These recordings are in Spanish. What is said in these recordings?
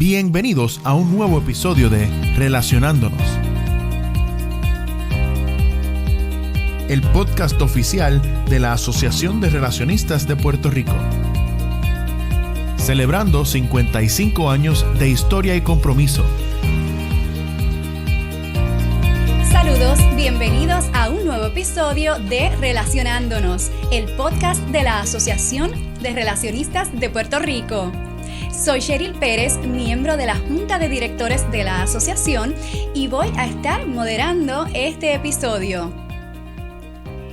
Bienvenidos a un nuevo episodio de Relacionándonos, el podcast oficial de la Asociación de Relacionistas de Puerto Rico, celebrando 55 años de historia y compromiso. Saludos, bienvenidos a un nuevo episodio de Relacionándonos, el podcast de la Asociación de Relacionistas de Puerto Rico. Soy Cheryl Pérez, miembro de la Junta de Directores de la Asociación, y voy a estar moderando este episodio.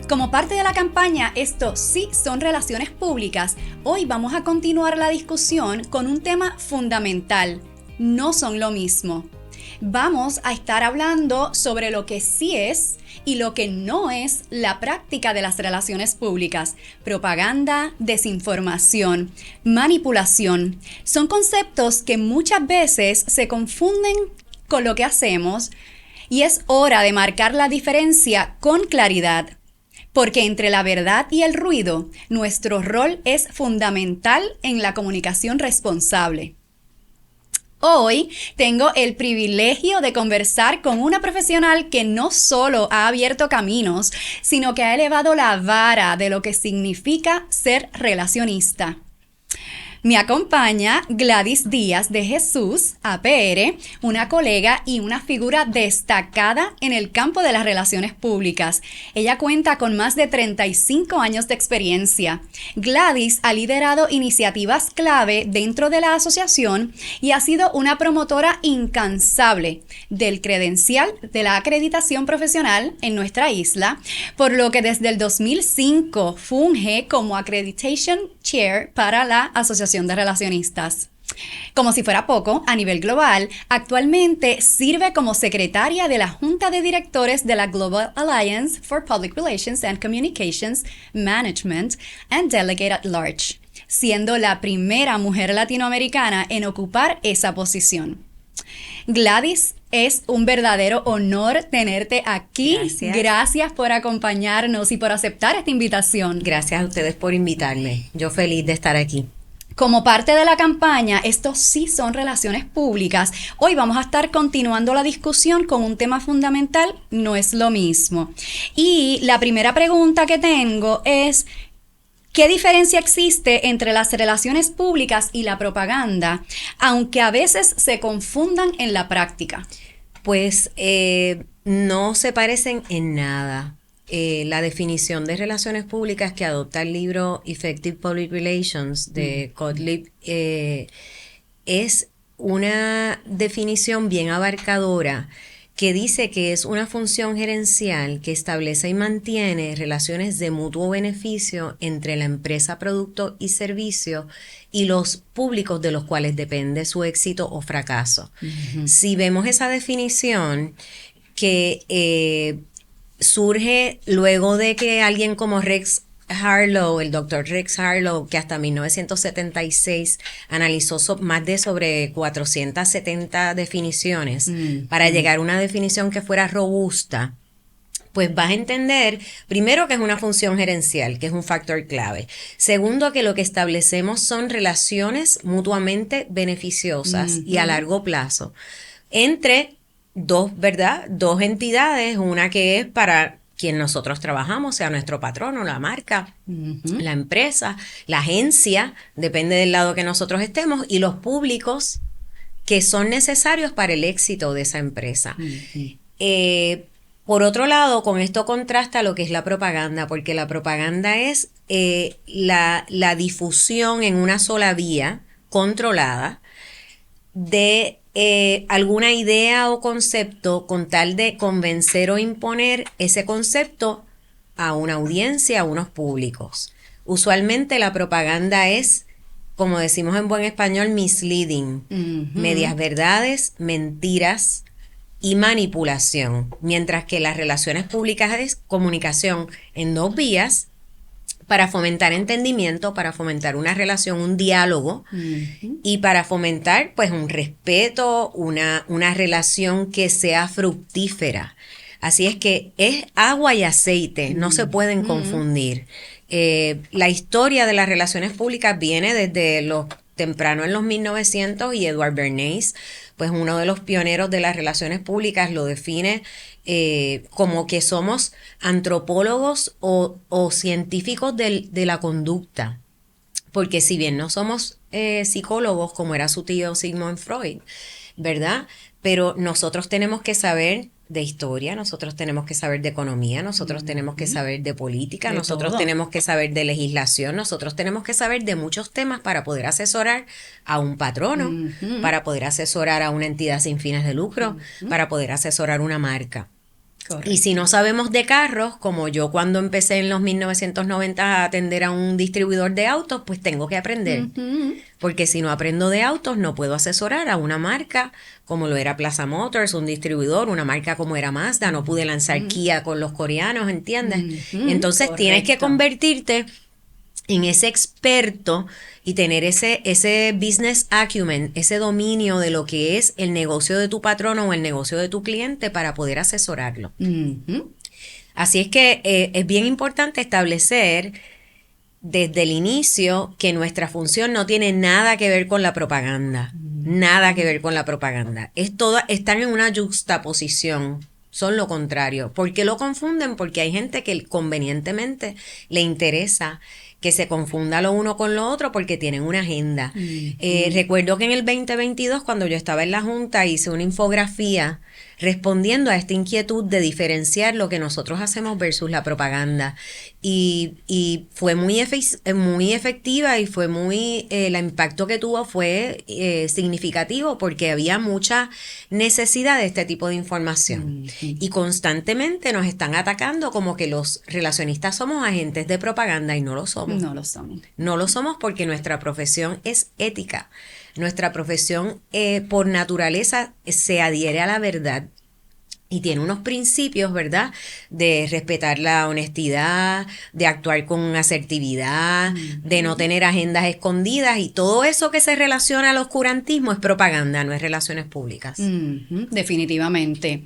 Como parte de la campaña Esto sí son relaciones públicas, hoy vamos a continuar la discusión con un tema fundamental: no son lo mismo. Vamos a estar hablando sobre lo que sí es y lo que no es la práctica de las relaciones públicas. Propaganda, desinformación, manipulación. Son conceptos que muchas veces se confunden con lo que hacemos y es hora de marcar la diferencia con claridad. Porque entre la verdad y el ruido, nuestro rol es fundamental en la comunicación responsable. Hoy tengo el privilegio de conversar con una profesional que no solo ha abierto caminos, sino que ha elevado la vara de lo que significa ser relacionista. Me acompaña Gladys Díaz de Jesús, APR, una colega y una figura destacada en el campo de las relaciones públicas. Ella cuenta con más de 35 años de experiencia. Gladys ha liderado iniciativas clave dentro de la asociación y ha sido una promotora incansable del credencial de la acreditación profesional en nuestra isla, por lo que desde el 2005 funge como Accreditation Chair para la Asociación de Relacionistas. Como si fuera poco, a nivel global, actualmente sirve como secretaria de la Junta de Directores de la Global Alliance for Public Relations and Communications Management and Delegate at Large, siendo la primera mujer latinoamericana en ocupar esa posición. Gladys, es un verdadero honor tenerte aquí. Gracias por acompañarnos y por aceptar esta invitación. Gracias a ustedes por invitarme. Yo feliz de estar aquí. Como parte de la campaña, estos sí son relaciones públicas. Hoy vamos a estar continuando la discusión con un tema fundamental: no es lo mismo. Y la primera pregunta que tengo es: ¿qué diferencia existe entre las relaciones públicas y la propaganda, aunque a veces se confundan en la práctica? Pues no se parecen en nada. La definición de relaciones públicas que adopta el libro Effective Public Relations de Gottlieb es una definición bien abarcadora que dice que es una función gerencial que establece y mantiene relaciones de mutuo beneficio entre la empresa, producto y servicio y los públicos de los cuales depende su éxito o fracaso. Uh-huh. Si vemos esa definición que surge luego de que alguien como Rex Harlow, el doctor Rex Harlow, que hasta 1976 analizó más de sobre 470 definiciones para llegar a una definición que fuera robusta, pues vas a entender, primero, que es una función gerencial, que es un factor clave. Segundo, que lo que establecemos son relaciones mutuamente beneficiosas y a largo plazo entre dos entidades, una que es para quien nosotros trabajamos, sea nuestro patrono, la marca, la empresa, la agencia, depende del lado que nosotros estemos, y los públicos que son necesarios para el éxito de esa empresa. Por otro lado, con esto contrasta lo que es la propaganda, porque la propaganda es la difusión en una sola vía, controlada, de alguna idea o concepto con tal de convencer o imponer ese concepto a una audiencia, a unos públicos. Usualmente la propaganda es, como decimos en buen español, misleading, medias verdades, mentiras y manipulación, mientras que las relaciones públicas es comunicación en dos vías, para fomentar entendimiento, para fomentar una relación, un diálogo, y para fomentar pues un respeto, una relación que sea fructífera. Así es que es agua y aceite, no se pueden confundir. La historia de las relaciones públicas viene desde los temprano en los 1900 y Edward Bernays, pues uno de los pioneros de las relaciones públicas, lo define como que somos antropólogos o científicos de la conducta. Porque si bien no somos psicólogos, como era su tío Sigmund Freud, ¿verdad? Pero nosotros tenemos que saber de historia, nosotros tenemos que saber de economía, nosotros tenemos que saber de política, De nosotros todo. tenemos que saber de legislación, nosotros tenemos que saber de muchos temas para poder asesorar a un patrono, para poder asesorar a una entidad sin fines de lucro, para poder asesorar una marca. Correcto. Y si no sabemos de carros, como yo cuando empecé en los 1990 a atender a un distribuidor de autos, pues tengo que aprender. Porque si no aprendo de autos, no puedo asesorar a una marca como lo era Plaza Motors, un distribuidor, una marca como era Mazda, no pude lanzar Kia con los coreanos, ¿entiendes? Entonces tienes que Correcto. convertirte en ese experto y tener ese business acumen, ese dominio de lo que es el negocio de tu patrono o el negocio de tu cliente para poder asesorarlo. Así es que es bien importante establecer desde el inicio que nuestra función no tiene nada que ver con la propaganda, nada que ver con la propaganda. Están en una juxtaposición, son lo contrario. ¿Por qué lo confunden? Porque hay gente que convenientemente le interesa que se confunda lo uno con lo otro porque tienen una agenda. Recuerdo que en el 2022, cuando yo estaba en la Junta, hice una infografía respondiendo a esta inquietud de diferenciar lo que nosotros hacemos versus la propaganda. Y fue muy efectiva y fue el impacto que tuvo fue significativo porque había mucha necesidad de este tipo de información. Y constantemente nos están atacando como que los relacionistas somos agentes de propaganda y no lo somos. No lo somos. No lo somos porque nuestra profesión es ética. Nuestra profesión por naturaleza se adhiere a la verdad y tiene unos principios, ¿verdad? De respetar la honestidad, de actuar con asertividad, de no tener agendas escondidas y todo eso que se relaciona al oscurantismo es propaganda, no es relaciones públicas. Definitivamente.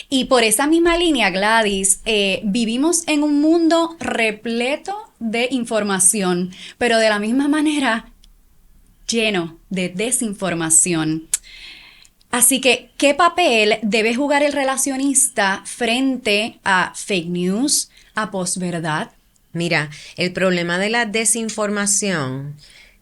Y por esa misma línea, Gladys, vivimos en un mundo repleto de información, pero de la misma manera lleno de desinformación. Así que, ¿qué papel debe jugar el relacionista frente a fake news, a posverdad? Mira, el problema de la desinformación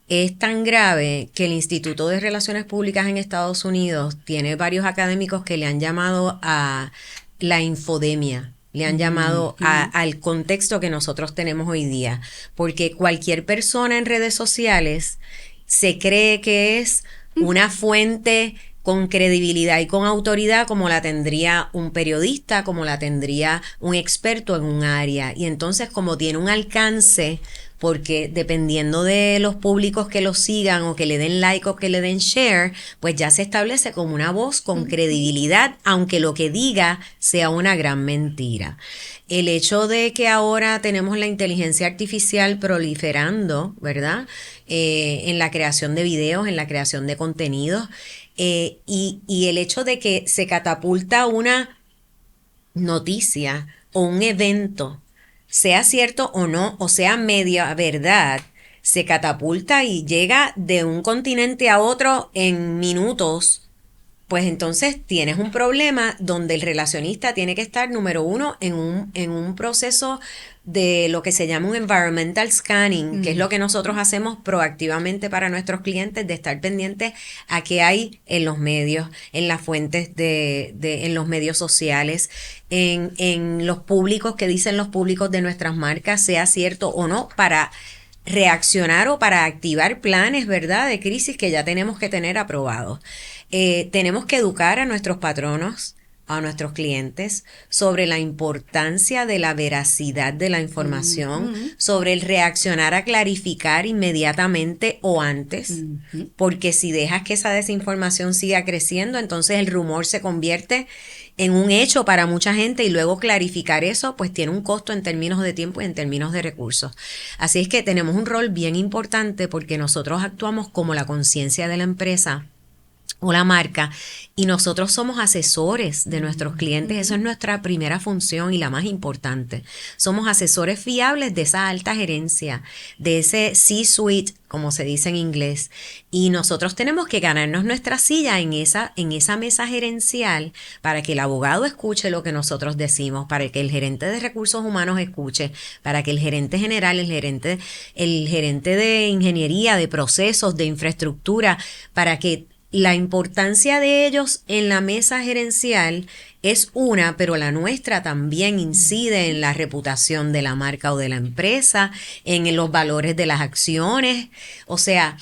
es tan grave que el Instituto de Relaciones Públicas en Estados Unidos tiene varios académicos que le han llamado a la infodemia. Le han llamado al contexto que nosotros tenemos hoy día. Porque cualquier persona en redes sociales se cree que es una fuente con credibilidad y con autoridad como la tendría un periodista, como la tendría un experto en un área. Y entonces como tiene un alcance, porque dependiendo de los públicos que lo sigan o que le den like o que le den share, pues ya se establece como una voz con credibilidad, aunque lo que diga sea una gran mentira. El hecho de que ahora tenemos la inteligencia artificial proliferando, ¿verdad? En la creación de videos, en la creación de contenidos, y el hecho de que se catapulta una noticia o un evento, sea cierto o no, o sea media verdad, se catapulta y llega de un continente a otro en minutos, pues entonces tienes un problema donde el relacionista tiene que estar, número uno, en un proceso de lo que se llama un environmental scanning, que es lo que nosotros hacemos proactivamente para nuestros clientes, de estar pendientes a qué hay en los medios, en las fuentes en los medios sociales, en los públicos, que dicen los públicos de nuestras marcas, sea cierto o no, para reaccionar o para activar planes, ¿verdad?, de crisis que ya tenemos que tener aprobados. Tenemos que educar a nuestros patronos, a nuestros clientes, sobre la importancia de la veracidad de la información, sobre el reaccionar a clarificar inmediatamente o antes, porque si dejas que esa desinformación siga creciendo, entonces el rumor se convierte en un hecho para mucha gente y luego clarificar eso pues tiene un costo en términos de tiempo y en términos de recursos. Así es que tenemos un rol bien importante porque nosotros actuamos como la conciencia de la empresa o la marca, y nosotros somos asesores de nuestros clientes. Eso es nuestra primera función y la más importante. Somos asesores fiables de esa alta gerencia, de ese C-suite, como se dice en inglés, y nosotros tenemos que ganarnos nuestra silla en esa mesa gerencial para que el abogado escuche lo que nosotros decimos, para que el gerente de recursos humanos escuche, para que el gerente general, el gerente de ingeniería, de procesos, de infraestructura, para que la importancia de ellos en la mesa gerencial es una, pero la nuestra también incide en la reputación de la marca o de la empresa, en los valores de las acciones. O sea,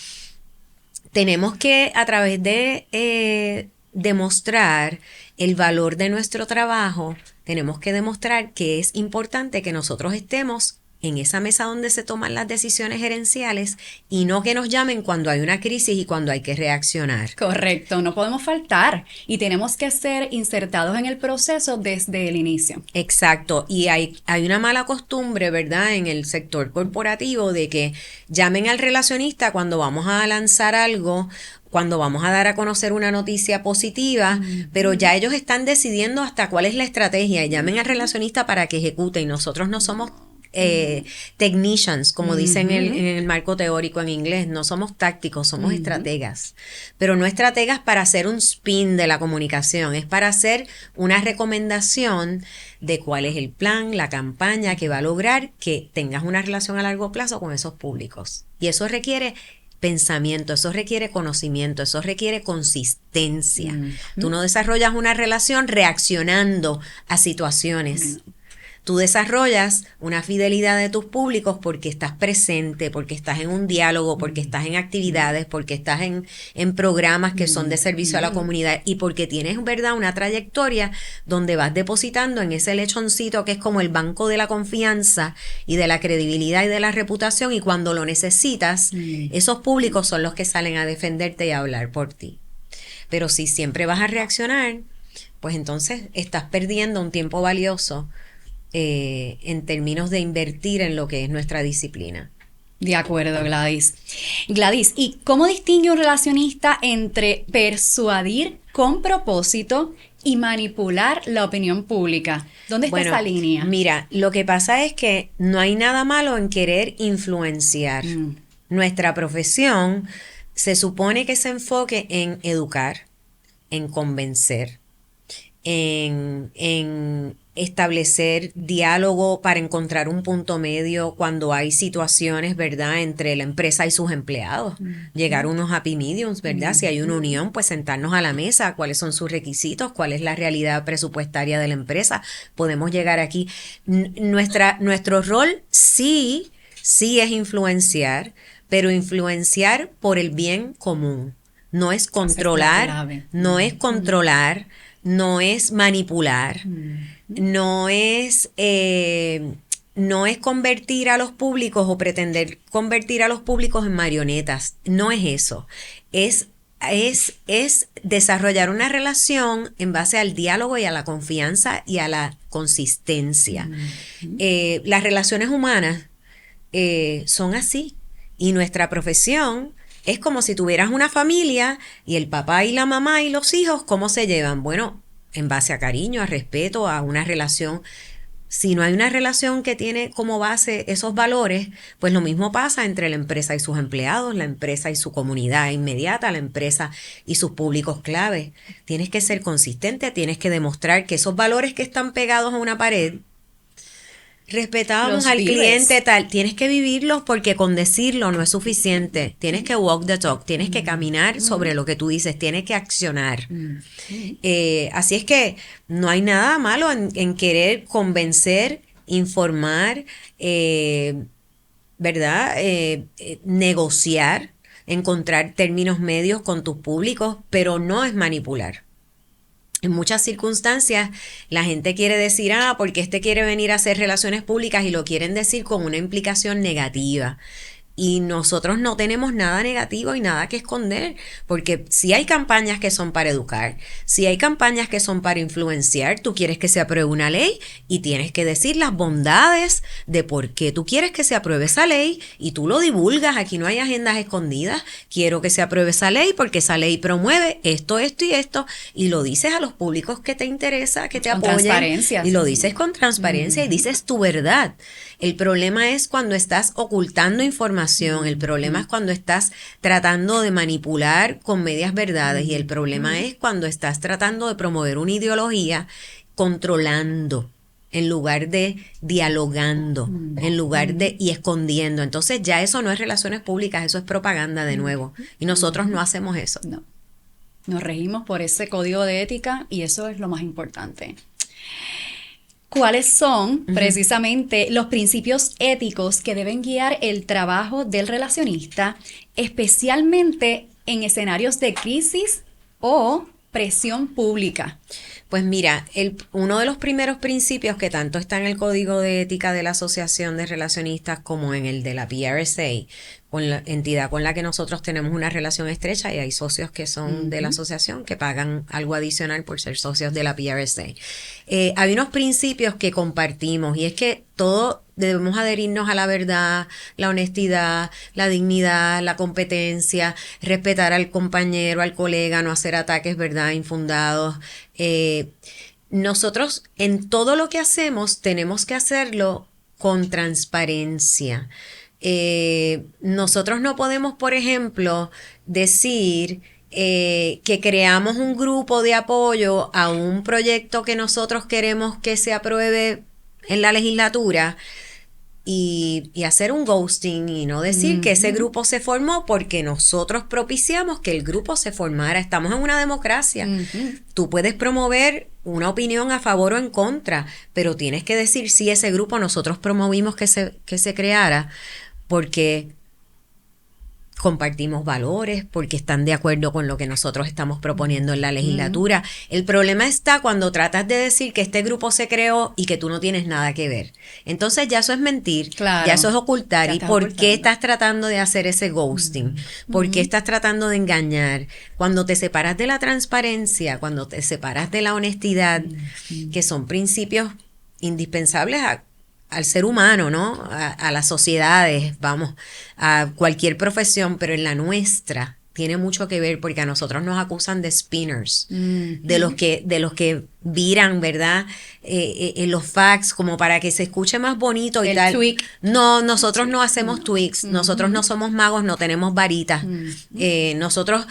tenemos que, a través de demostrar el valor de nuestro trabajo, tenemos que demostrar que es importante que nosotros estemos en esa mesa donde se toman las decisiones gerenciales y no que nos llamen cuando hay una crisis y cuando hay que reaccionar. Correcto, no podemos faltar y tenemos que ser insertados en el proceso desde el inicio. Exacto, y hay una mala costumbre, ¿verdad?, en el sector corporativo de que llamen al relacionista cuando vamos a lanzar algo, cuando vamos a dar a conocer una noticia positiva, pero ya ellos están decidiendo hasta cuál es la estrategia y llamen al relacionista para que ejecute, y nosotros no somos technicians, como dicen en el marco teórico en inglés. No somos tácticos, somos estrategas, pero no estrategas para hacer un spin de la comunicación, es para hacer una recomendación de cuál es el plan, la campaña que va a lograr que tengas una relación a largo plazo con esos públicos, y eso requiere pensamiento, eso requiere conocimiento, eso requiere consistencia. Tú no desarrollas una relación reaccionando a situaciones. Tú desarrollas una fidelidad de tus públicos porque estás presente, porque estás en un diálogo, porque estás en actividades, porque estás en programas que son de servicio a la comunidad y porque tienes, ¿verdad?, una trayectoria donde vas depositando en ese lechoncito que es como el banco de la confianza y de la credibilidad y de la reputación, y cuando lo necesitas, esos públicos son los que salen a defenderte y a hablar por ti. Pero si siempre vas a reaccionar, pues entonces estás perdiendo un tiempo valioso en términos de invertir en lo que es nuestra disciplina. De acuerdo, Gladys. Gladys, ¿y cómo distingue un relacionista entre persuadir con propósito y manipular la opinión pública? ¿Dónde está esa línea? Mira, lo que pasa es que no hay nada malo en querer influenciar. Nuestra profesión se supone que se enfoque en educar, en convencer, en establecer diálogo para encontrar un punto medio cuando hay situaciones, ¿verdad?, entre la empresa y sus empleados. Llegar a unos happy mediums, ¿verdad? Si hay una unión, pues sentarnos a la mesa, cuáles son sus requisitos, cuál es la realidad presupuestaria de la empresa. Podemos llegar aquí. Nuestro rol sí es influenciar, pero influenciar por el bien común. No es controlar, no es controlar, no es manipular, no es convertir a los públicos o pretender convertir a los públicos en marionetas. No es eso. Es desarrollar una relación en base al diálogo y a la confianza y a la consistencia. Las relaciones humanas son así, y nuestra profesión es como si tuvieras una familia y el papá y la mamá y los hijos, ¿cómo se llevan? Bueno, en base a cariño, a respeto, a una relación. Si no hay una relación que tiene como base esos valores, pues lo mismo pasa entre la empresa y sus empleados, la empresa y su comunidad inmediata, la empresa y sus públicos clave. Tienes que ser consistente, tienes que demostrar que esos valores que están pegados a una pared, respetamos al cliente, tal, tienes que vivirlos, porque con decirlo no es suficiente. Tienes que walk the talk, tienes que caminar sobre lo que tú dices, tienes que accionar. Así es que no hay nada malo en querer convencer, informar, ¿verdad? Negociar, encontrar términos medios con tus públicos, pero no es manipular. En muchas circunstancias la gente quiere decir, porque quiere venir a hacer relaciones públicas, y lo quieren decir con una implicación negativa. Y nosotros no tenemos nada negativo y nada que esconder, porque si hay campañas que son para educar, si hay campañas que son para influenciar, tú quieres que se apruebe una ley y tienes que decir las bondades de por qué tú quieres que se apruebe esa ley y tú lo divulgas. Aquí no hay agendas escondidas. Quiero que se apruebe esa ley porque esa ley promueve esto, esto y esto, y lo dices a los públicos que te interesa, que te apoyen. Transparencia. Y lo dices con transparencia y dices tu verdad. El problema es cuando estás ocultando información, el problema es cuando estás tratando de manipular con medias verdades y el problema es cuando estás tratando de promover una ideología controlando en lugar de dialogando, en lugar de y escondiendo. Entonces ya eso no es relaciones públicas, eso es propaganda de nuevo. Y nosotros no hacemos eso. No. Nos regimos por ese código de ética y eso es lo más importante. ¿Cuáles son precisamente los principios éticos que deben guiar el trabajo del relacionista, especialmente en escenarios de crisis o presión pública? Pues mira, uno de los primeros principios que tanto está en el Código de Ética de la Asociación de Relacionistas como en el de la PRSA, con la entidad con la que nosotros tenemos una relación estrecha y hay socios que son de la asociación que pagan algo adicional por ser socios de la PRSA. Hay unos principios que compartimos y es que todo debemos adherirnos a la verdad, la honestidad, la dignidad, la competencia, respetar al compañero, al colega, no hacer ataques, ¿verdad?, infundados. Nosotros en todo lo que hacemos tenemos que hacerlo con transparencia. Nosotros no podemos, por ejemplo, decir que creamos un grupo de apoyo a un proyecto que nosotros queremos que se apruebe en la legislatura y hacer un ghosting y no decir que ese grupo se formó porque nosotros propiciamos que el grupo se formara. Estamos en una democracia. Tú puedes promover una opinión a favor o en contra, pero tienes que decir si ese grupo nosotros promovimos que se creara porque compartimos valores, porque están de acuerdo con lo que nosotros estamos proponiendo en la legislatura. El problema está cuando tratas de decir que este grupo se creó y que tú no tienes nada que ver. Entonces ya eso es mentir, claro, ya eso es ocultar. ¿Y por ocultando. qué estás tratando de hacer ese ghosting? ¿Por qué estás tratando de engañar? Cuando te separas de la transparencia, cuando te separas de la honestidad, que son principios indispensables al ser humano, ¿no? A las sociedades, vamos, a cualquier profesión, pero en la nuestra tiene mucho que ver porque a nosotros nos acusan de spinners, de los que viran, ¿verdad? En los facts como para que se escuche más bonito y El tal. tweak. No, nosotros no hacemos tweaks, nosotros no somos magos, no tenemos varitas. Nosotros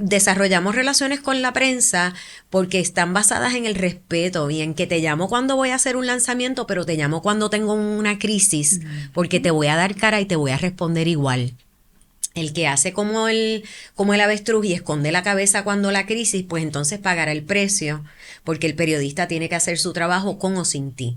desarrollamos relaciones con la prensa porque están basadas en el respeto y en que te llamo cuando voy a hacer un lanzamiento, pero te llamo cuando tengo una crisis porque te voy a dar cara y te voy a responder igual. El que hace como el avestruz y esconde la cabeza cuando la crisis, pues entonces pagará el precio, porque el periodista tiene que hacer su trabajo con o sin ti.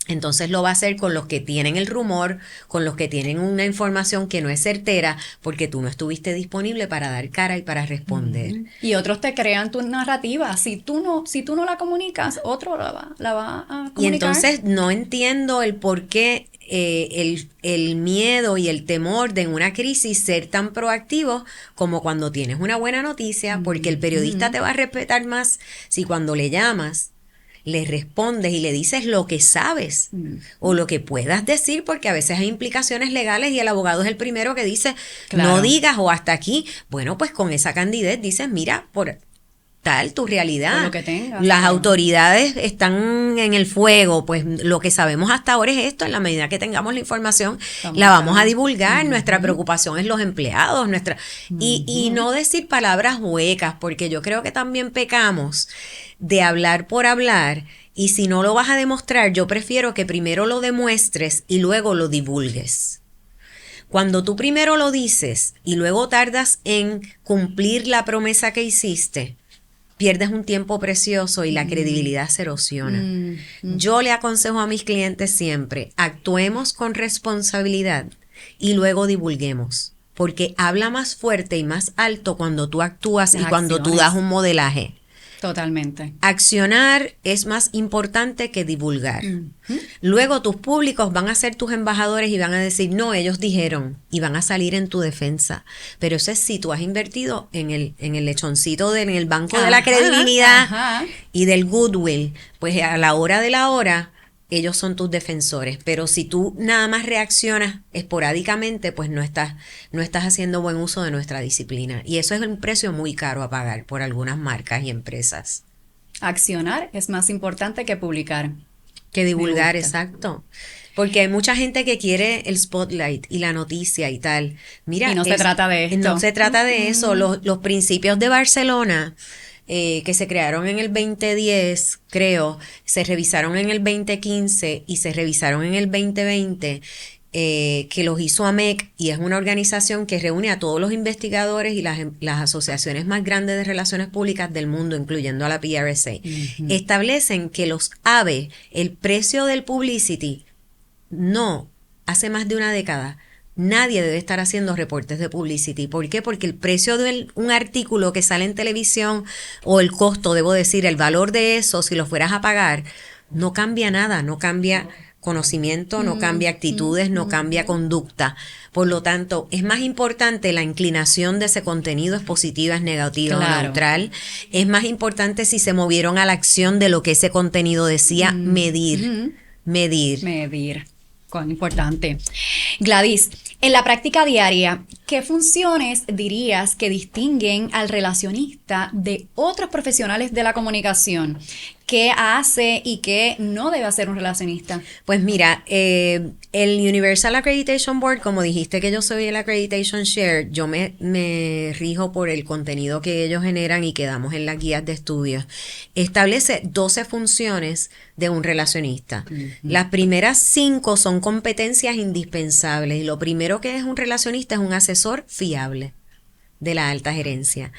Entonces lo va a hacer con los que tienen el rumor, con los que tienen una información que no es certera, porque tú no estuviste disponible para dar cara y para responder. Y otros te crean tu narrativa. Si tú no la comunicas, otro la va a comunicar. Y entonces no entiendo el por qué el miedo y el temor de en una crisis ser tan proactivos como cuando tienes una buena noticia, porque el periodista te va a respetar más si cuando le llamas le respondes y le dices lo que sabes o lo que puedas decir, porque a veces hay implicaciones legales y el abogado es el primero que dice, claro, no digas o hasta aquí. Bueno, pues con esa candidez dices, mira, por tal tu realidad. Por lo que tengas, las claro, autoridades están en el fuego, pues lo que sabemos hasta ahora es esto. En la medida que tengamos la información, la vamos a divulgar. Nuestra preocupación es los empleados, y no decir palabras huecas, porque yo creo que también pecamos de hablar por hablar, y si no lo vas a demostrar, yo prefiero que primero lo demuestres y luego lo divulgues. Cuando tú primero lo dices y luego tardas en cumplir la promesa que hiciste, pierdes un tiempo precioso y la credibilidad se erosiona. Yo le aconsejo a mis clientes siempre, actuemos con responsabilidad y luego divulguemos, porque habla más fuerte y más alto cuando tú actúas y cuando tú das un modelaje. Totalmente. Accionar es más importante que divulgar. Luego tus públicos van a ser tus embajadores y van a decir, no, ellos dijeron, y van a salir en tu defensa. Pero eso es si tú has invertido en el lechoncito, en el banco de la credibilidad y del goodwill. Pues a la hora de la hora, ellos son tus defensores. Pero si tú nada más reaccionas esporádicamente, pues no estás haciendo buen uso de nuestra disciplina. Y eso es un precio muy caro a pagar por algunas marcas y empresas. Accionar es más importante que publicar. Que divulgar, exacto. Porque hay mucha gente que quiere el spotlight y la noticia y tal. Mira, y no se trata de esto. No se trata de eso. Los principios de Barcelona, que se crearon en el 2010, creo, se revisaron en el 2015 y se revisaron en el 2020, que los hizo AMEC, y es una organización que reúne a todos los investigadores y las asociaciones más grandes de relaciones públicas del mundo, incluyendo a la PRSA. Establecen que los AVE, el precio del publicity, hace más de una década, nadie debe estar haciendo reportes de publicity. ¿Por qué? Porque el precio de un artículo que sale en televisión, o el costo, debo decir, el valor de eso, si lo fueras a pagar, no cambia nada, no cambia conocimiento, no cambia actitudes, no cambia conducta. Por lo tanto, es más importante la inclinación de ese contenido, es positiva, es negativa, o neutral. Es más importante si se movieron a la acción de lo que ese contenido decía. Medir. Cuán importante. Gladys, en la práctica diaria, ¿qué funciones dirías que distinguen al relacionista de otros profesionales de la comunicación? ¿Qué hace y qué no debe hacer un relacionista? Pues mira, el Universal Accreditation Board, como dijiste que yo soy el Accreditation Share, yo me rijo por el contenido que ellos generan y que damos en las guías de estudios. Establece 12 funciones de un relacionista. Las primeras 5 son competencias indispensables, y lo primero que es un relacionista es un asesor fiable de la alta gerencia.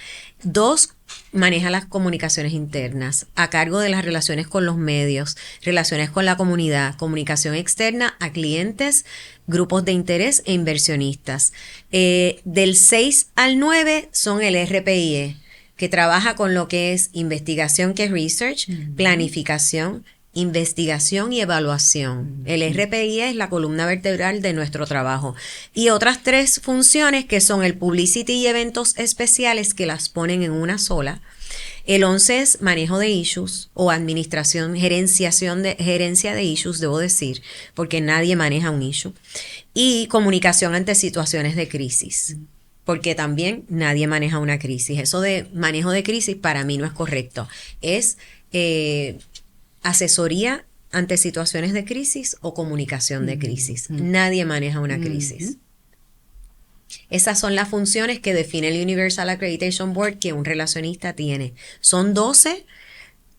2, maneja las comunicaciones internas, a cargo de las relaciones con los medios, relaciones con la comunidad, comunicación externa a clientes, grupos de interés e inversionistas. Del 6 al 9 son el RPIE, que trabaja con lo que es investigación, que es research, planificación, investigación y evaluación. El RPI es la columna vertebral de nuestro trabajo. Y otras 3 funciones, que son el publicity y eventos especiales, que las ponen en una sola. El 11 es manejo de issues, o administración, gerencia de issues, debo decir, porque nadie maneja un issue. Y comunicación ante situaciones de crisis, porque también nadie maneja una crisis. Eso de manejo de crisis para mí no es correcto. Es asesoría ante situaciones de crisis o comunicación de crisis. Nadie maneja una crisis. Esas son las funciones que define el Universal Accreditation Board que un relacionista tiene. Son 12,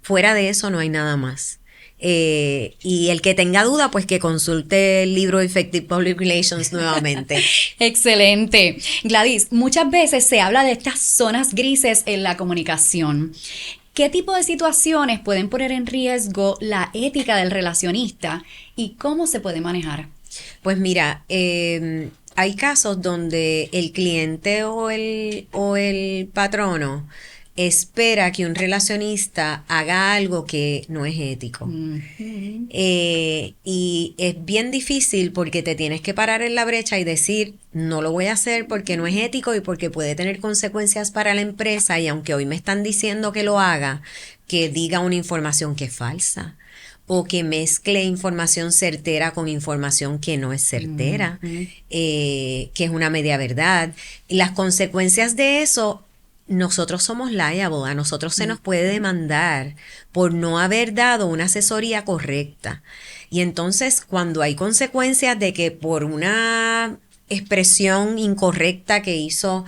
fuera de eso no hay nada más. Y el que tenga duda, pues que consulte el libro Effective Public Relations nuevamente. Excelente. Gladys, muchas veces se habla de estas zonas grises en la comunicación. ¿Qué tipo de situaciones pueden poner en riesgo la ética del relacionista y cómo se puede manejar? Pues mira, hay casos donde el cliente o el patrono espera que un relacionista haga algo que no es ético. Y es bien difícil, porque te tienes que parar en la brecha y decir, no lo voy a hacer porque no es ético y porque puede tener consecuencias para la empresa, y aunque hoy me están diciendo que lo haga, que diga una información que es falsa, o que mezcle información certera con información que no es certera, que es una media verdad. Y las consecuencias de eso, nosotros somos liable, a nosotros se nos puede demandar por no haber dado una asesoría correcta. Y entonces, cuando hay consecuencias de que por una expresión incorrecta que hizo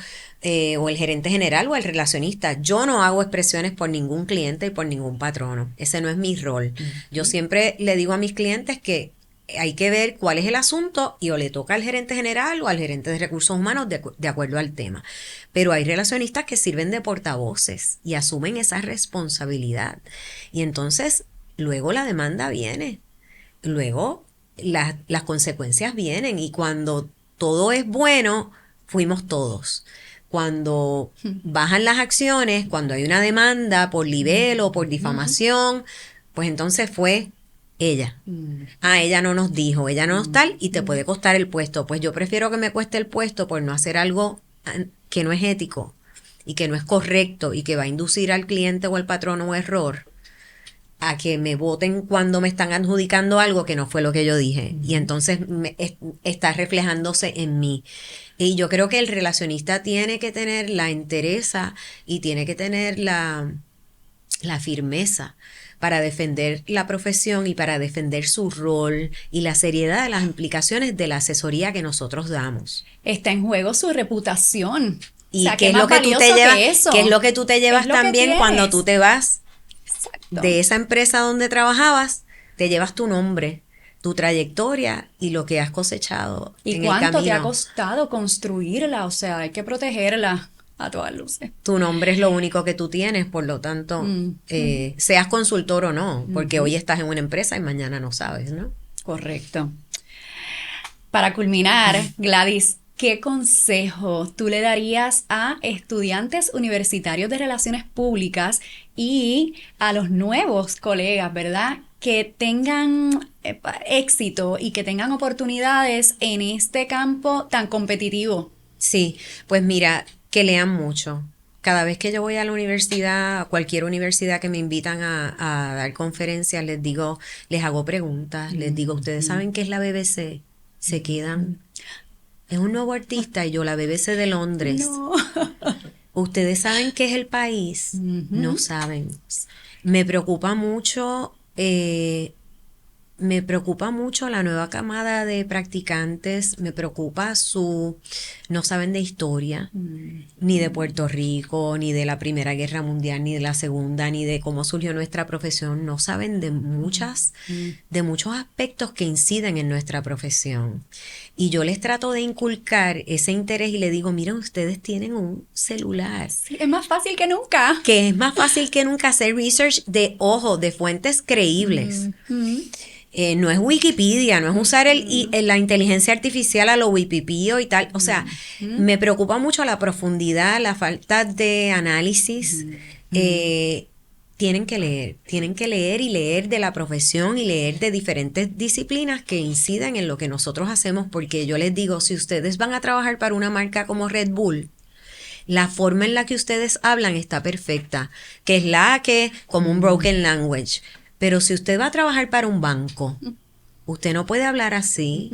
o el gerente general o el relacionista, yo no hago expresiones por ningún cliente y por ningún patrono. Ese no es mi rol. Yo siempre le digo a mis clientes que hay que ver cuál es el asunto, y o le toca al gerente general o al gerente de recursos humanos de acuerdo al tema. Pero hay relacionistas que sirven de portavoces y asumen esa responsabilidad. Y entonces, luego la demanda viene. Luego las consecuencias vienen, y cuando todo es bueno, fuimos todos. cuando bajan las acciones, cuando hay una demanda por libelo o por difamación, pues entonces fue ella. Ella no nos dijo, ella no nos tal, y te puede costar el puesto. Pues yo prefiero que me cueste el puesto por no hacer algo que no es ético y que no es correcto y que va a inducir al cliente o al patrono a error, a que me voten cuando me están adjudicando algo que no fue lo que yo dije. Y entonces está reflejándose en mí. Y yo creo que el relacionista tiene que tener la entereza y tiene que tener la firmeza para defender la profesión y para defender su rol y la seriedad de las implicaciones de la asesoría que nosotros damos. Está en juego su reputación. Y qué es lo que tú te llevas, qué es lo que tú te llevas también cuando tú te vas de esa empresa donde trabajabas, te llevas tu nombre, tu trayectoria y lo que has cosechado en el camino. ¿Y cuánto te ha costado construirla? O sea, hay que protegerla a todas luces. Tu nombre es lo único que tú tienes, por lo tanto, seas consultor o no, porque hoy estás en una empresa y mañana no sabes, ¿no? Correcto. Para culminar, Gladys, ¿qué consejo tú le darías a estudiantes universitarios de Relaciones Públicas y a los nuevos colegas, ¿verdad?, que tengan éxito y que tengan oportunidades en este campo tan competitivo? Sí, pues mira, que lean mucho. Cada vez que yo voy a la universidad, a cualquier universidad que me invitan a dar conferencias, les digo, les hago preguntas, les digo, ¿ustedes saben qué es la BBC? Se quedan... Es un nuevo artista y yo, la BBC de Londres. No. ¿Ustedes saben qué es el país? No saben. Me preocupa mucho la nueva camada de practicantes, me preocupa no saben de historia, ni de Puerto Rico, ni de la Primera Guerra Mundial, ni de la Segunda, ni de cómo surgió nuestra profesión, no saben de muchos aspectos que inciden en nuestra profesión. Y yo les trato de inculcar ese interés y les digo, miren, ustedes tienen un celular. Sí, es más fácil que nunca. Que es más fácil que nunca hacer research de fuentes creíbles. No es Wikipedia, no es usar la inteligencia artificial a lo Wikipedia y tal. O sea, me preocupa mucho la profundidad, la falta de análisis. Tienen que leer y leer de la profesión y leer de diferentes disciplinas que incidan en lo que nosotros hacemos, porque yo les digo, si ustedes van a trabajar para una marca como Red Bull, la forma en la que ustedes hablan está perfecta, que es como un broken language. Pero si usted va a trabajar para un banco, usted no puede hablar así,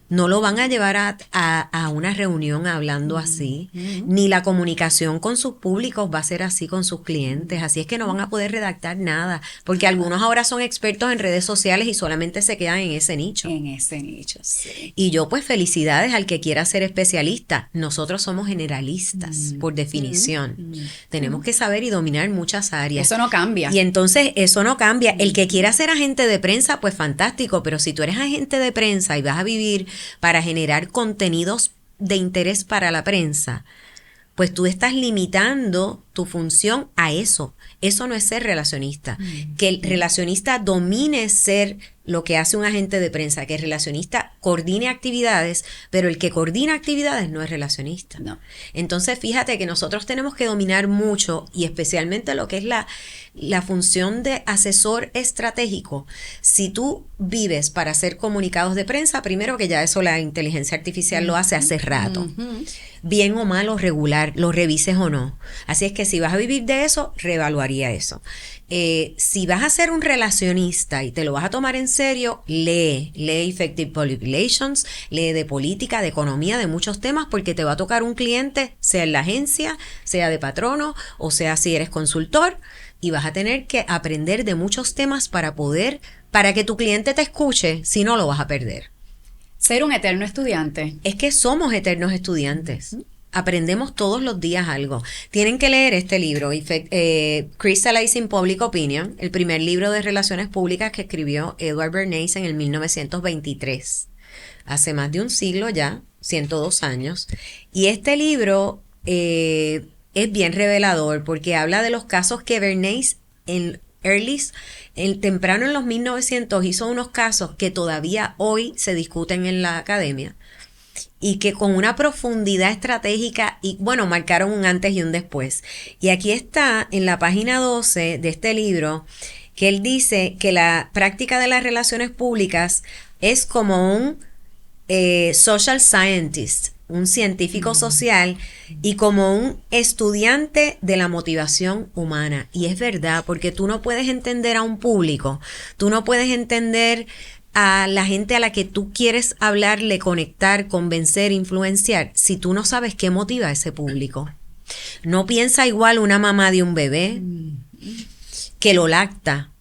no lo van a llevar a una reunión hablando así, ni la comunicación con sus públicos va a ser así con sus clientes, así es que no van a poder redactar nada, porque algunos ahora son expertos en redes sociales y solamente se quedan en ese nicho. En ese nicho, sí. Y yo, pues, felicidades al que quiera ser especialista. Nosotros somos generalistas, por definición. Tenemos que saber y dominar muchas áreas. Eso no cambia. Y entonces, eso no cambia. El que quiera ser agente de prensa, pues fantástico, pero si tú eres agente de prensa y vas a vivir para generar contenidos de interés para la prensa, pues tú estás limitando tu función a eso. Eso no es ser relacionista. Que el relacionista domine ser lo que hace un agente de prensa, que el relacionista coordine actividades, pero el que coordina actividades no es relacionista. No. Entonces, fíjate que nosotros tenemos que dominar mucho, y especialmente lo que es la función de asesor estratégico. Si tú vives para hacer comunicados de prensa, primero que ya eso la inteligencia artificial lo hace hace rato. Bien o mal o regular, lo revises o no. Así es que si vas a vivir de eso, reevaluaría eso. Si vas a ser un relacionista y te lo vas a tomar en serio, lee Effective Public Relations, lee de política, de economía, de muchos temas, porque te va a tocar un cliente, sea en la agencia, sea de patrono, o sea si eres consultor, y vas a tener que aprender de muchos temas para que tu cliente te escuche, si no lo vas a perder. Ser un eterno estudiante. Es que somos eternos estudiantes. Aprendemos todos los días algo. Tienen que leer este libro, Crystallizing Public Opinion, el primer libro de relaciones públicas que escribió Edward Bernays en el 1923. Hace más de un siglo ya, 102 años. Y este libro es bien revelador porque habla de los casos que Bernays temprano en los 1900 hizo unos casos que todavía hoy se discuten en la academia. y que con una profundidad estratégica y bueno, marcaron un antes y un después. Y aquí está en la página 12 de este libro que él dice que la práctica de las relaciones públicas es como un social scientist, un científico social y como un estudiante de la motivación humana. Y es verdad, porque tú no puedes entender a un público, tú no puedes entender a la gente a la que tú quieres hablarle, conectar, convencer, influenciar, si tú no sabes qué motiva a ese público. No piensa igual una mamá de un bebé que lo lacta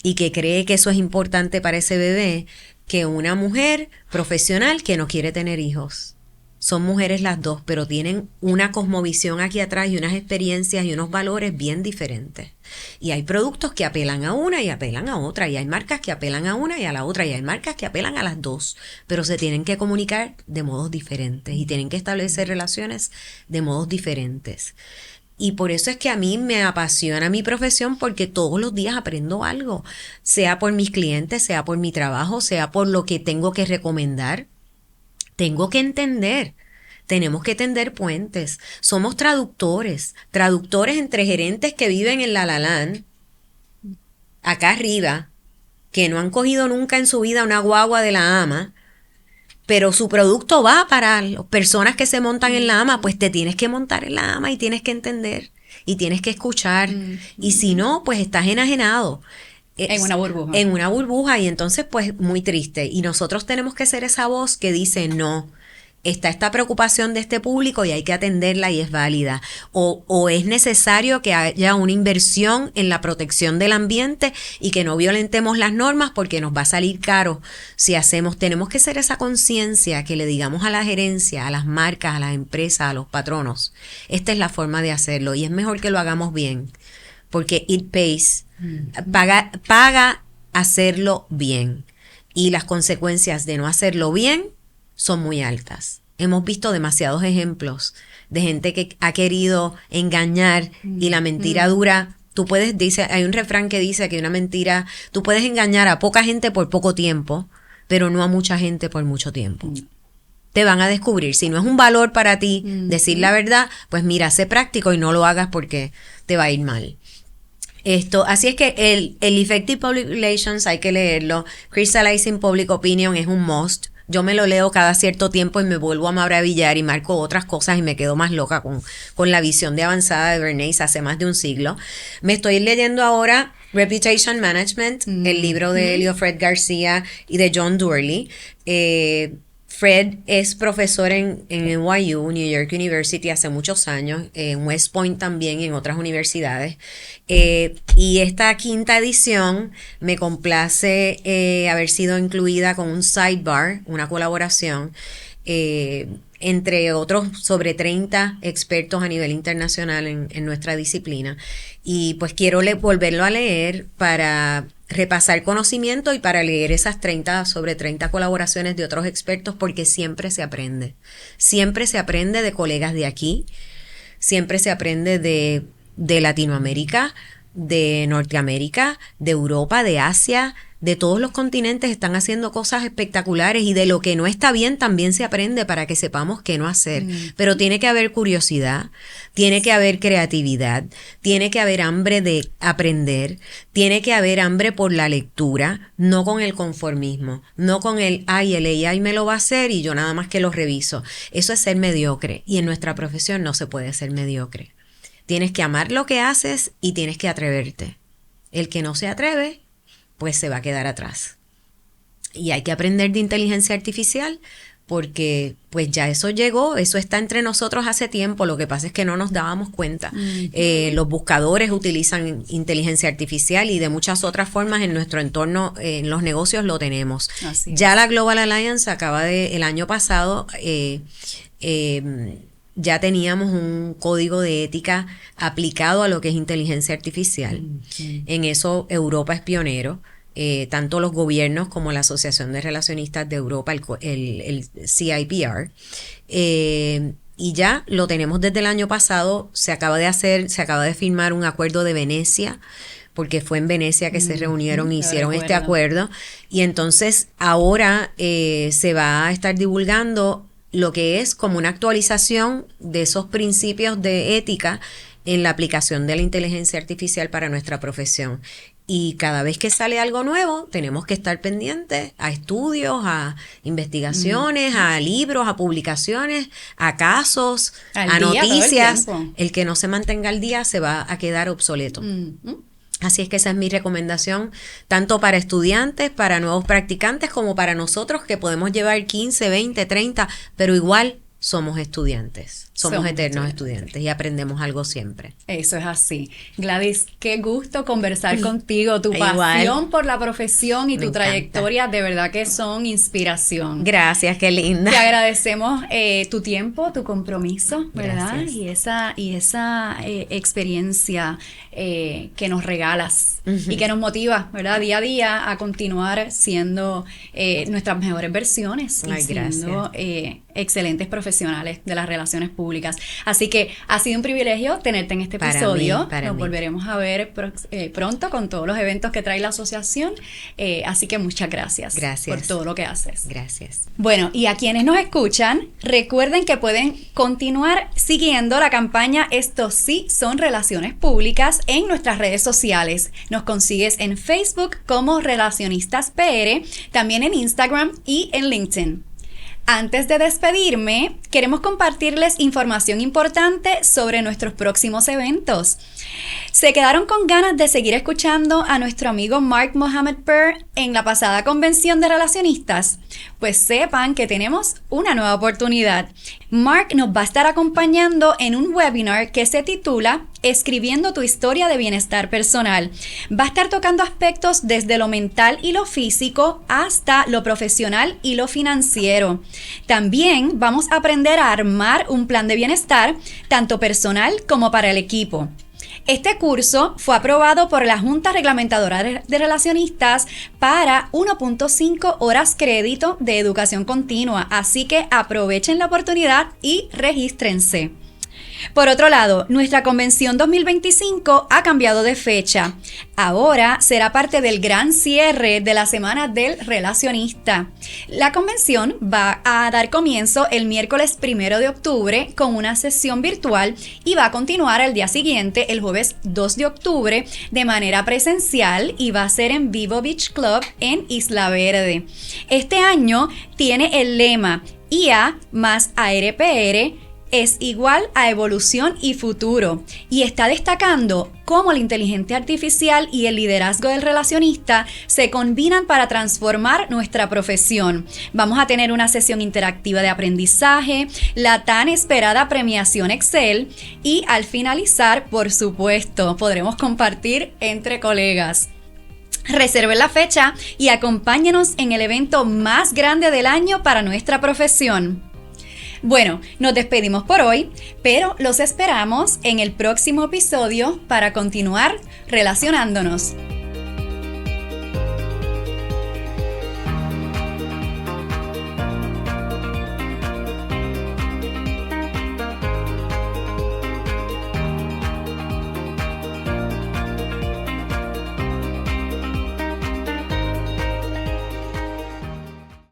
y que cree que eso es importante para ese bebé que una mujer profesional que no quiere tener hijos. Son mujeres las dos, pero tienen una cosmovisión aquí atrás y unas experiencias y unos valores bien diferentes. Y hay productos que apelan a una y apelan a otra, y hay marcas que apelan a una y a la otra, y hay marcas que apelan a las dos, pero se tienen que comunicar de modos diferentes y tienen que establecer relaciones de modos diferentes. Y por eso es que a mí me apasiona mi profesión, porque todos los días aprendo algo, sea por mis clientes, sea por mi trabajo, sea por lo que tengo que recomendar. Tengo que entender, tenemos que tender puentes. Somos traductores entre gerentes que viven en La Land, acá arriba, que no han cogido nunca en su vida una guagua de la AMA, pero su producto va para las personas que se montan en la AMA, pues te tienes que montar en la AMA y tienes que entender y tienes que escuchar. Y si no, pues estás enajenado. En una burbuja. En una burbuja, y entonces pues muy triste. Y nosotros tenemos que ser esa voz que dice no. Está esta preocupación de este público y hay que atenderla y es válida. O es necesario que haya una inversión en la protección del ambiente y que no violentemos las normas porque nos va a salir caro si hacemos. Tenemos que ser esa conciencia que le digamos a la gerencia, a las marcas, a las empresas, a los patronos. Esta es la forma de hacerlo y es mejor que lo hagamos bien. Porque it pays, paga hacerlo bien. Y las consecuencias de no hacerlo bien son muy altas. Hemos visto demasiados ejemplos de gente que ha querido engañar y la mentira dura. Hay un refrán que dice que una mentira, tú puedes engañar a poca gente por poco tiempo, pero no a mucha gente por mucho tiempo. Te van a descubrir. Si no es un valor para ti decir la verdad, pues mira, sé práctico y no lo hagas porque te va a ir mal. Así es que el Effective Public Relations hay que leerlo. Crystallizing Public Opinion es un must. Yo me lo leo cada cierto tiempo y me vuelvo a maravillar y marco otras cosas y me quedo más loca con la visión de avanzada de Bernays hace más de un siglo. Me estoy leyendo ahora Reputation Management, el libro de Elio Fred García y de John Durley. Fred es profesor en NYU, New York University, hace muchos años, en West Point también, en otras universidades. Y esta quinta edición me complace haber sido incluida con un sidebar, una colaboración, entre otros sobre 30 expertos a nivel internacional en nuestra disciplina. Y pues quiero volverlo a leer para repasar conocimiento y para leer esas sobre 30 colaboraciones de otros expertos, porque siempre se aprende. Siempre se aprende de colegas de aquí, siempre se aprende de Latinoamérica, de Norteamérica, de Europa, de Asia, de todos los continentes. Están haciendo cosas espectaculares y de lo que no está bien también se aprende para que sepamos qué no hacer. Pero tiene que haber curiosidad, tiene que haber creatividad, tiene que haber hambre de aprender, tiene que haber hambre por la lectura, no con el conformismo, no con el AI me lo va a hacer y yo nada más que lo reviso. Eso es ser mediocre y en nuestra profesión no se puede ser mediocre. Tienes que amar lo que haces y tienes que atreverte. El que no se atreve, pues se va a quedar atrás. Y hay que aprender de inteligencia artificial porque pues ya eso llegó, eso está entre nosotros hace tiempo. Lo que pasa es que no nos dábamos cuenta. Los buscadores utilizan inteligencia artificial y de muchas otras formas en nuestro entorno, en los negocios lo tenemos. Ya la Global Alliance el año pasado, ya teníamos un código de ética aplicado a lo que es inteligencia artificial. En eso Europa es pionero. Tanto los gobiernos como la Asociación de Relacionistas de Europa, el CIPR, y ya lo tenemos desde el año pasado. Se acaba de firmar un acuerdo de Venecia, porque fue en Venecia que se reunieron y hicieron este acuerdo, y entonces ahora se va a estar divulgando lo que es como una actualización de esos principios de ética en la aplicación de la inteligencia artificial para nuestra profesión. Y cada vez que sale algo nuevo, tenemos que estar pendientes a estudios, a investigaciones, a libros, a publicaciones, a casos, a noticias. El que no se mantenga al día se va a quedar obsoleto. Así es que esa es mi recomendación, tanto para estudiantes, para nuevos practicantes, como para nosotros que podemos llevar 15, 20, 30, pero igual somos estudiantes, somos eternos estudiantes y aprendemos algo siempre. Eso es así. Gladys, qué gusto conversar contigo. Tu pasión por la profesión y tu trayectoria de verdad que son inspiración. Gracias, qué linda. Te agradecemos tu tiempo, tu compromiso, ¿verdad? Gracias. Y esa experiencia que nos regalas y que nos motiva, ¿verdad? Día a día a continuar siendo nuestras mejores versiones y siendo excelentes profesionales de las relaciones públicas. Así que ha sido un privilegio tenerte en este episodio. Nos volveremos a ver pronto con todos los eventos que trae la asociación. Así que muchas gracias. Gracias por todo lo que haces. Gracias. Bueno, y a quienes nos escuchan, recuerden que pueden continuar siguiendo la campaña Estos sí son relaciones públicas en nuestras redes sociales. Nos consigues en Facebook como Relacionistas PR, también en Instagram y en LinkedIn. Antes de despedirme, queremos compartirles información importante sobre nuestros próximos eventos. ¿Se quedaron con ganas de seguir escuchando a nuestro amigo Mark Mohammed Pearl en la pasada convención de relacionistas? Pues sepan que tenemos una nueva oportunidad. Mark nos va a estar acompañando en un webinar que se titula Escribiendo tu historia de bienestar personal. Va a estar tocando aspectos desde lo mental y lo físico hasta lo profesional y lo financiero. También vamos a aprender a armar un plan de bienestar, tanto personal como para el equipo. Este curso fue aprobado por la Junta Reglamentadora de Relacionistas para 1.5 horas crédito de educación continua, así que aprovechen la oportunidad y regístrense. Por otro lado, nuestra convención 2025 ha cambiado de fecha. Ahora será parte del gran cierre de la Semana del Relacionista. La convención va a dar comienzo el miércoles 1 de octubre con una sesión virtual y va a continuar al día siguiente, el jueves 2 de octubre, de manera presencial y va a ser en Vivo Beach Club en Isla Verde. Este año tiene el lema IA más ARPR es igual a evolución y futuro, y está destacando cómo la inteligencia artificial y el liderazgo del relacionista se combinan para transformar nuestra profesión. Vamos a tener una sesión interactiva de aprendizaje, la tan esperada premiación Excel y al finalizar, por supuesto, podremos compartir entre colegas. Reserven la fecha y acompáñenos en el evento más grande del año para nuestra profesión. Bueno, nos despedimos por hoy, pero los esperamos en el próximo episodio para continuar relacionándonos.